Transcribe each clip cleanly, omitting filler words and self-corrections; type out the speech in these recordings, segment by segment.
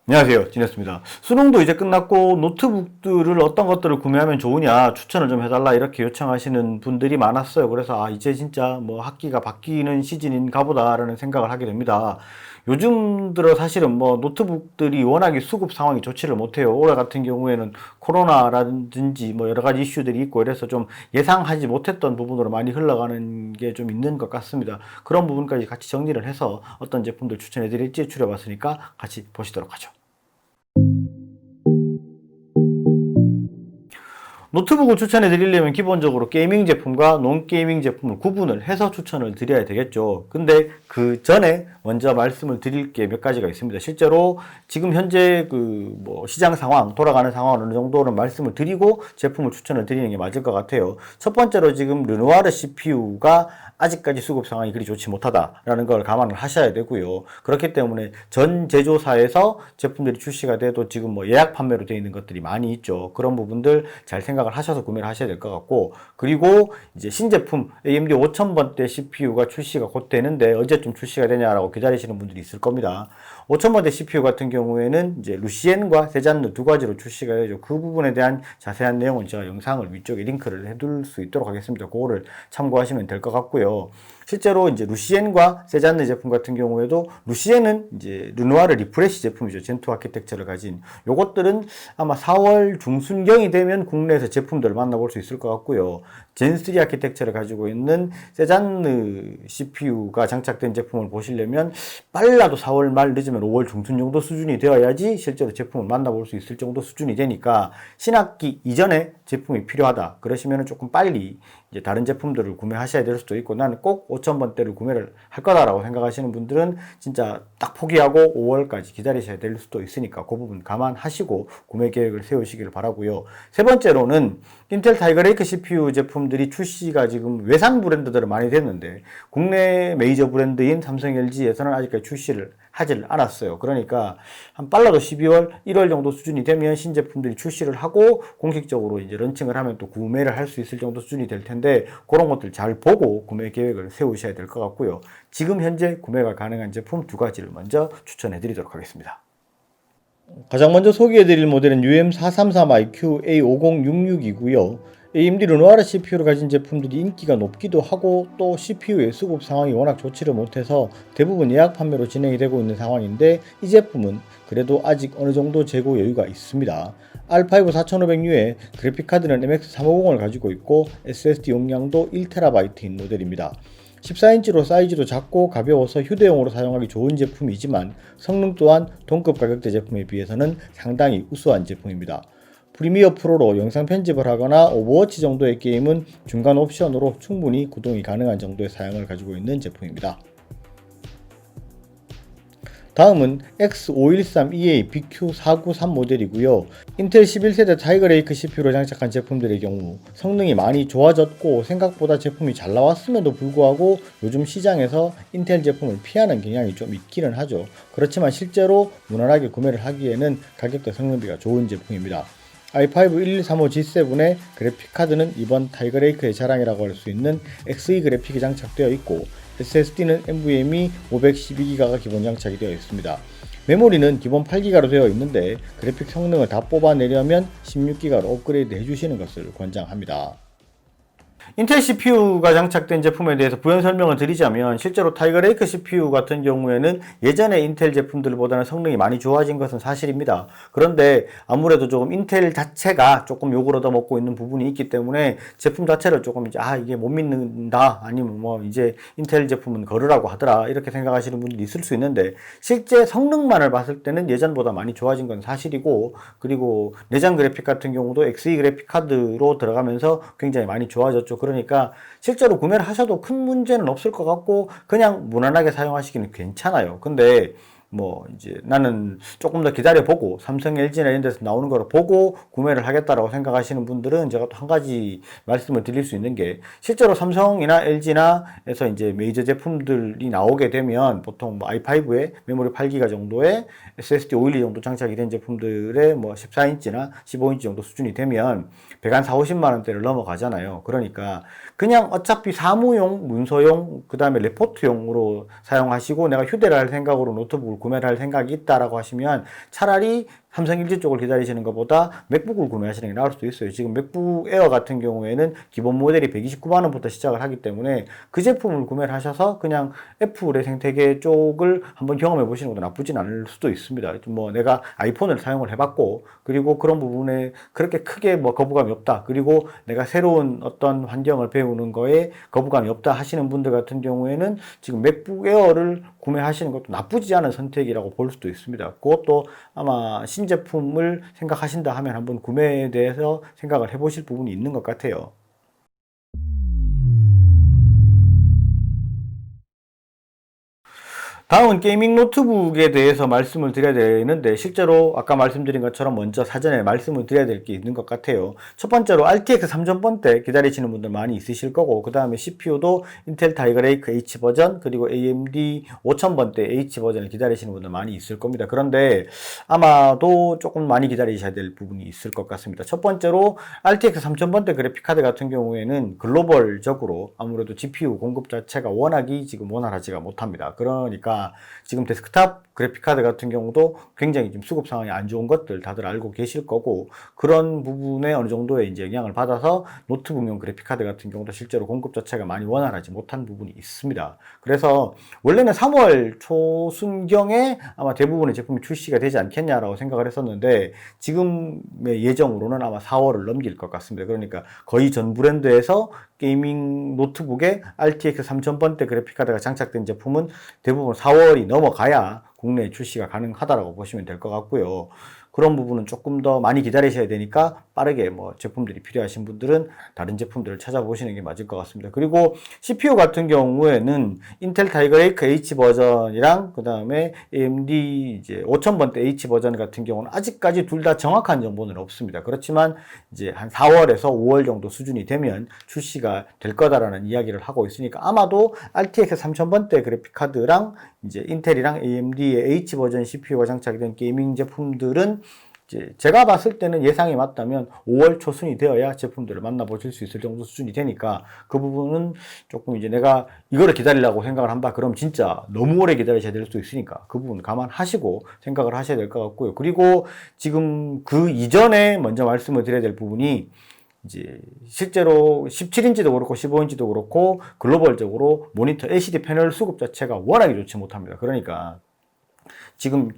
안녕하세요. 진했습니다. 수능도 이제 끝났고 노트북들을 어떤 것들을 구매하면 좋으냐 추천을 좀 해달라 이렇게 요청하시는 분들이 많았어요. 그래서 이제 진짜 뭐 학기가 바뀌는 시즌인가 보다라는 생각을 하게 됩니다. 요즘 들어 사실은 뭐 노트북들이 워낙에 수급 상황이 좋지를 못해요. 올해 같은 경우에는 코로나라든지 뭐 여러 가지 이슈들이 있고 이래서 좀 예상하지 못했던 부분으로 많이 흘러가는 게 좀 있는 것 같습니다. 그런 부분까지 같이 정리를 해서 어떤 제품들 추천해 드릴지 추려봤으니까 같이 보시도록 하죠. 노트북을 추천해 드리려면 기본적으로 게이밍 제품과 논 게이밍 제품을 구분을 해서 추천을 드려야 되겠죠. 근데 그 전에 먼저 말씀을 드릴 게 몇 가지가 있습니다. 실제로 지금 현재 그 뭐 시장 상황, 돌아가는 상황 어느 정도는 말씀을 드리고 제품을 추천을 드리는 게 맞을 것 같아요. 첫 번째로 지금 르누아르 CPU가 아직까지 수급 상황이 그리 좋지 못하다라는 걸 감안을 하셔야 되고요. 그렇기 때문에 전 제조사에서 제품들이 출시가 돼도 지금 뭐 예약 판매로 되어 있는 것들이 많이 있죠. 그런 부분들 잘 생각을 하셔서 구매를 하셔야 될 것 같고, 그리고 이제 신제품 AMD 5000번대 CPU가 출시가 곧 되는데 언제쯤 출시가 되냐라고 기다리시는 분들이 있을 겁니다. 5000번대 CPU 같은 경우에는 이제 루시엔과 세잔느 두 가지로 출시가 되죠. 그 부분에 대한 자세한 내용은 제가 영상을 위쪽에 링크를 해둘 수 있도록 하겠습니다. 그거를 참고하시면 될 것 같고요. 실제로 이제 루시엔과 세잔느 제품 같은 경우에도 루시엔은 이제 르누아르 리프레시 제품이죠. 젠2 아키텍처를 가진 요것들은 아마 4월 중순경이 되면 국내에서 제품들을 만나볼 수 있을 것 같고요. 젠3 아키텍처를 가지고 있는 세잔느 CPU가 장착된 제품을 보시려면 빨라도 4월 말 늦으면 5월 중순 정도 수준이 되어야지 실제로 제품을 만나볼 수 있을 정도 수준이 되니까 신학기 이전에 제품이 필요하다 그러시면 조금 빨리 이제 다른 제품들을 구매하셔야 될 수도 있고, 나는 꼭 5000번대를 구매를 할 거다라고 생각하시는 분들은 진짜 딱 포기하고 5월까지 기다리셔야 될 수도 있으니까 그 부분 감안하시고 구매 계획을 세우시길 바라고요. 세 번째로는 인텔 타이거레이크 CPU 제품들이 출시가 지금 외산 브랜드들은 많이 됐는데 국내 메이저 브랜드인 삼성 LG에서는 아직까지 출시를 하질 않았어요. 그러니까 한 빨라도 12월, 1월 정도 수준이 되면 신제품들이 출시를 하고 공식적으로 이제 런칭을 하면 또 구매를 할 수 있을 정도 수준이 될 텐데 그런 것들 잘 보고 구매 계획을 세우셔야 될 것 같고요. 지금 현재 구매가 가능한 제품 두 가지를 먼저 추천해 드리도록 하겠습니다. 가장 먼저 소개해드릴 모델은 UM433IQ A5066이고요. AMD 르누아르 CPU를 가진 제품들이 인기가 높기도 하고 또 CPU의 수급 상황이 워낙 좋지를 못해서 대부분 예약 판매로 진행이 되고 있는 상황인데 이 제품은 그래도 아직 어느 정도 재고 여유가 있습니다. R5 4500U에 그래픽카드는 MX350을 가지고 있고 SSD 용량도 1TB인 모델입니다. 14인치로 사이즈도 작고 가벼워서 휴대용으로 사용하기 좋은 제품이지만 성능 또한 동급 가격대 제품에 비해서는 상당히 우수한 제품입니다. 프리미어 프로로 영상 편집을 하거나 오버워치 정도의 게임은 중간 옵션으로 충분히 구동이 가능한 정도의 사양을 가지고 있는 제품입니다. 다음은 X513EA BQ493 모델이고요. 인텔 11세대 타이거레이크 CPU를 장착한 제품들의 경우 성능이 많이 좋아졌고 생각보다 제품이 잘 나왔음에도 불구하고 요즘 시장에서 인텔 제품을 피하는 경향이 좀 있기는 하죠. 그렇지만 실제로 무난하게 구매를 하기에는 가격대 성능비가 좋은 제품입니다. i5 1135G7의 그래픽카드는 이번 타이거레이크의 자랑이라고 할 수 있는 Xe 그래픽이 장착되어 있고 SSD는 NVMe 512기가가 기본 장착이 되어 있습니다. 메모리는 기본 8기가로 되어 있는데 그래픽 성능을 다 뽑아내려면 16기가로 업그레이드 해주시는 것을 권장합니다. 인텔 CPU가 장착된 제품에 대해서 부연 설명을 드리자면 실제로 타이거레이크 CPU 같은 경우에는 예전에 인텔 제품들보다는 성능이 많이 좋아진 것은 사실입니다. 그런데 아무래도 조금 인텔 자체가 조금 욕을 얻어먹고 있는 부분이 있기 때문에 제품 자체를 조금 이제 이게 못 믿는다 아니면 뭐 이제 인텔 제품은 거르라고 하더라 이렇게 생각하시는 분들이 있을 수 있는데 실제 성능만을 봤을 때는 예전보다 많이 좋아진 건 사실이고, 그리고 내장 그래픽 같은 경우도 Xe 그래픽 카드로 들어가면서 굉장히 많이 좋아졌죠. 그러니까 실제로 구매를 하셔도 큰 문제는 없을 것 같고 그냥 무난하게 사용하시기는 괜찮아요. 근데 뭐 이제 나는 조금 더 기다려보고 삼성, LG나 이런 데서 나오는 걸 보고 구매를 하겠다라고 생각하시는 분들은 제가 또 한 가지 말씀을 드릴 수 있는 게 실제로 삼성이나 LG나 에서 이제 메이저 제품들이 나오게 되면 보통 뭐 i5에 메모리 8기가 정도의 SSD 512 정도 장착이 된 제품들의 뭐 14인치나 15인치 정도 수준이 되면 100한 4, 50만 원대를 넘어가잖아요. 그러니까 그냥 어차피 사무용, 문서용, 그 다음에 레포트용으로 사용하시고 내가 휴대를 할 생각으로 노트북을 제품을 구매를 할 생각이 있다라고 하시면 차라리 삼성 LG 쪽을 기다리시는 것보다 맥북을 구매하시는 게 나을 수도 있어요. 지금 맥북 에어 같은 경우에는 기본 모델이 129만 원부터 시작을 하기 때문에 그 제품을 구매를 하셔서 그냥 애플의 생태계 쪽을 한번 경험해 보시는 것도 나쁘진 않을 수도 있습니다. 뭐 내가 아이폰을 사용을 해봤고 그리고 그런 부분에 그렇게 크게 뭐 거부감이 없다. 그리고 내가 새로운 어떤 환경을 배우는 거에 거부감이 없다 하시는 분들 같은 경우에는 지금 맥북 에어를 구매하시는 것도 나쁘지 않은 선택이라고 볼 수도 있습니다. 그것도 아마 신제품을 생각하신다 하면 한번 구매에 대해서 생각을 해보실 부분이 있는 것 같아요. 다음은 게이밍 노트북에 대해서 말씀을 드려야 되는데 실제로 아까 말씀드린 것처럼 먼저 사전에 말씀을 드려야 될 게 있는 것 같아요. 첫 번째로 RTX 3000번대 기다리시는 분들 많이 있으실 거고 그 다음에 CPU도 인텔 타이거 레이크 H 버전 그리고 AMD 5000번대 H 버전을 기다리시는 분들 많이 있을 겁니다. 그런데 아마도 조금 많이 기다리셔야 될 부분이 있을 것 같습니다. 첫 번째로 RTX 3000번대 그래픽카드 같은 경우에는 글로벌적으로 아무래도 GPU 공급 자체가 워낙이 지금 원활하지가 못합니다. 그러니까 지금 데스크탑 그래픽카드 같은 경우도 굉장히 지금 수급 상황이 안 좋은 것들 다들 알고 계실 거고 그런 부분에 어느 정도의 이제 영향을 받아서 노트북용 그래픽카드 같은 경우도 실제로 공급 자체가 많이 원활하지 못한 부분이 있습니다. 그래서 원래는 3월 초순경에 아마 대부분의 제품이 출시가 되지 않겠냐라고 생각을 했었는데 지금의 예정으로는 아마 4월을 넘길 것 같습니다. 그러니까 거의 전 브랜드에서 게이밍 노트북에 RTX 3000번대 그래픽카드가 장착된 제품은 대부분 4월이 넘어가야 국내에 출시가 가능하다라고 보시면 될 것 같고요. 그런 부분은 조금 더 많이 기다리셔야 되니까 빠르게 뭐 제품들이 필요하신 분들은 다른 제품들을 찾아보시는 게 맞을 것 같습니다. 그리고 CPU 같은 경우에는 인텔 타이거 레이크 H 버전이랑 그 다음에 AMD 이제 5000번대 H 버전 같은 경우는 아직까지 둘 다 정확한 정보는 없습니다. 그렇지만 이제 한 4월에서 5월 정도 수준이 되면 출시가 될 거다라는 이야기를 하고 있으니까 아마도 RTX 3000번대 그래픽 카드랑 이제 인텔이랑 AMD의 H 버전 CPU가 장착이 된 게이밍 제품들은 이제 제가 봤을 때는 예상이 맞다면 5월 초순이 되어야 제품들을 만나보실 수 있을 정도 수준이 되니까 그 부분은 조금 이제 내가 이거를 기다리려고 생각을 한다 그럼 진짜 너무 오래 기다리셔야 될 수 있으니까 그 부분 감안하시고 생각을 하셔야 될 것 같고요. 그리고 지금 그 이전에 먼저 말씀을 드려야 될 부분이 이제 실제로 17인치도 그렇고 15인치도 그렇고 글로벌적으로 모니터 LCD 패널 수급 자체가 워낙에 좋지 못합니다. 그러니까 지금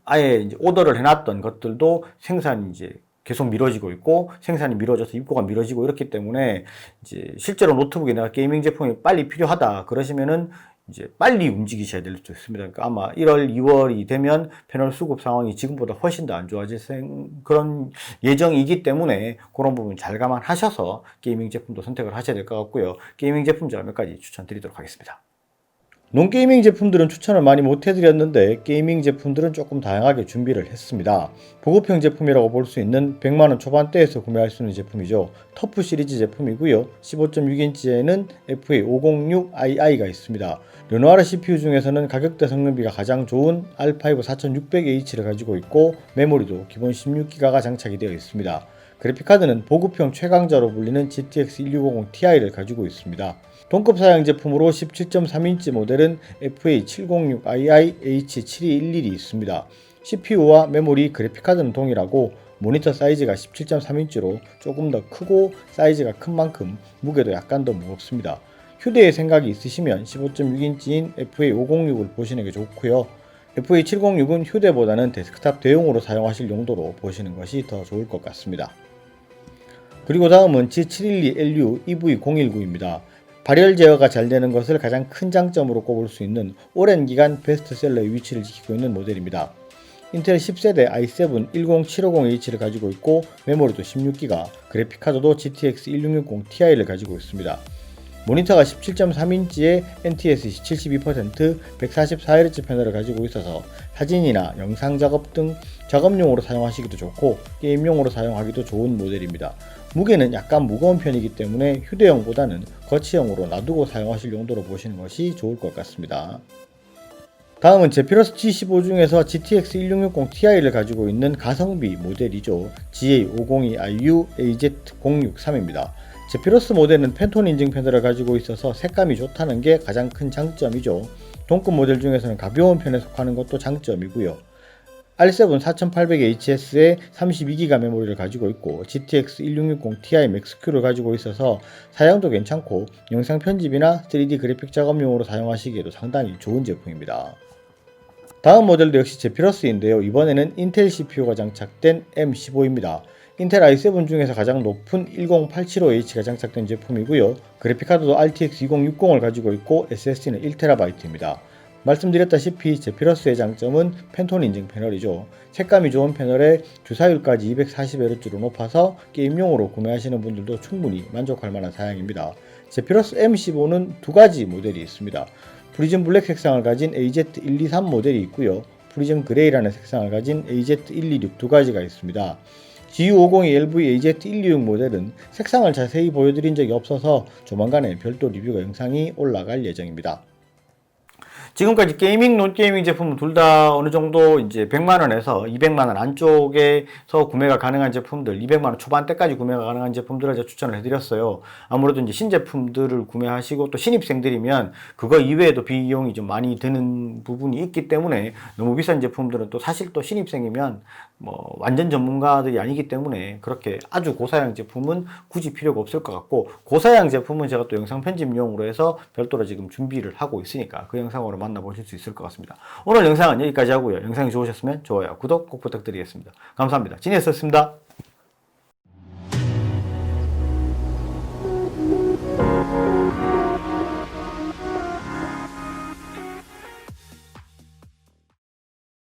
아예 이제 오더를 해놨던 것들도 생산이 이제 계속 미뤄지고 있고 생산이 미뤄져서 입고가 미뤄지고 이렇기 때문에 이제 실제로 노트북에 내가 게이밍 제품이 빨리 필요하다 그러시면은 이제 빨리 움직이셔야 될 수도 있습니다. 그러니까 아마 1월, 2월이 되면 패널 수급 상황이 지금보다 훨씬 더 안 좋아질 그런 예정이기 때문에 그런 부분 잘 감안하셔서 게이밍 제품도 선택을 하셔야 될 것 같고요. 게이밍 제품 제가 몇 가지 추천드리도록 하겠습니다. 논게이밍 제품들은 추천을 많이 못 해드렸는데 게이밍 제품들은 조금 다양하게 준비를 했습니다. 보급형 제품이라고 볼 수 있는 100만원 초반대에서 구매할 수 있는 제품이죠. 터프 시리즈 제품이고요. 15.6인치에는 FA506ii가 있습니다. 르누아르 CPU 중에서는 가격대 성능비가 가장 좋은 R5 4600H를 가지고 있고 메모리도 기본 16기가가 장착이 되어 있습니다. 그래픽카드는 보급형 최강자로 불리는 GTX 1650 Ti를 가지고 있습니다. 동급 사양 제품으로 17.3인치 모델은 FA706II H7211이 있습니다. CPU와 메모리, 그래픽카드는 동일하고 모니터 사이즈가 17.3인치로 조금 더 크고 사이즈가 큰 만큼 무게도 약간 더 무겁습니다. 휴대의 생각이 있으시면 15.6인치인 FA506을 보시는 게 좋고요. FA706은 휴대보다는 데스크탑 대용으로 사용하실 용도로 보시는 것이 더 좋을 것 같습니다. 그리고 다음은 G712LU EV019입니다. 발열 제어가 잘 되는 것을 가장 큰 장점으로 꼽을 수 있는 오랜 기간 베스트셀러의 위치를 지키고 있는 모델입니다. 인텔 10세대 i7 10750H를 가지고 있고 메모리도 16기가, 그래픽카드도 GTX 1660 Ti를 가지고 있습니다. 모니터가 17.3인치에 NTSC 72%, 144Hz 패널을 가지고 있어서 사진이나 영상 작업 등 작업용으로 사용하시기도 좋고 게임용으로 사용하기도 좋은 모델입니다. 무게는 약간 무거운 편이기 때문에 휴대용보다는 거치형으로 놔두고 사용하실 용도로 보시는 것이 좋을 것 같습니다. 다음은 제피러스 G15 중에서 GTX 1660 Ti를 가지고 있는 가성비 모델이죠. GA502IU AZ063입니다. 제피러스 모델은 펜톤 인증 패널을 가지고 있어서 색감이 좋다는 게 가장 큰 장점이죠. 동급 모델 중에서는 가벼운 편에 속하는 것도 장점이고요. R7 4800HS에 32기가 메모리를 가지고 있고 GTX 1660 Ti Max-Q를 가지고 있어서 사양도 괜찮고 영상 편집이나 3D 그래픽 작업용으로 사용하시기에도 상당히 좋은 제품입니다. 다음 모델도 역시 제피러스인데요. 이번에는 인텔 CPU가 장착된 M15입니다. 인텔 i7 중에서 가장 높은 10875H가 장착된 제품이고요. 그래픽카드도 RTX 2060을 가지고 있고 SSD는 1TB입니다. 말씀드렸다시피 제피러스의 장점은 펜톤 인증 패널이죠. 색감이 좋은 패널에 주사율까지 240Hz로 높아서 게임용으로 구매하시는 분들도 충분히 만족할 만한 사양입니다. 제피러스 M15는 두 가지 모델이 있습니다. 프리즘 블랙 색상을 가진 AZ123 모델이 있고요. 프리즘 그레이라는 색상을 가진 AZ126 두 가지가 있습니다. GU502LV AZ126 모델은 색상을 자세히 보여드린 적이 없어서 조만간에 별도 리뷰가 영상이 올라갈 예정입니다. 지금까지 게이밍, 논게이밍 제품은 둘 다 어느 정도 이제 100만원에서 200만원 안쪽에서 구매가 가능한 제품들, 200만원 초반대까지 구매가 가능한 제품들을 제가 추천을 해드렸어요. 아무래도 이제 신제품들을 구매하시고 또 신입생들이면 그거 이외에도 비용이 좀 많이 드는 부분이 있기 때문에 너무 비싼 제품들은 또 사실 또 신입생이면 뭐 완전 전문가들이 아니기 때문에 그렇게 아주 고사양 제품은 굳이 필요가 없을 것 같고, 고사양 제품은 제가 또 영상 편집용으로 해서 별도로 지금 준비를 하고 있으니까 그 영상으로 만나보실 수 있을 것 같습니다. 오늘 영상은 여기까지 하고요. 영상이 좋으셨으면 좋아요, 구독 꼭 부탁드리겠습니다. 감사합니다. 진이었습니다.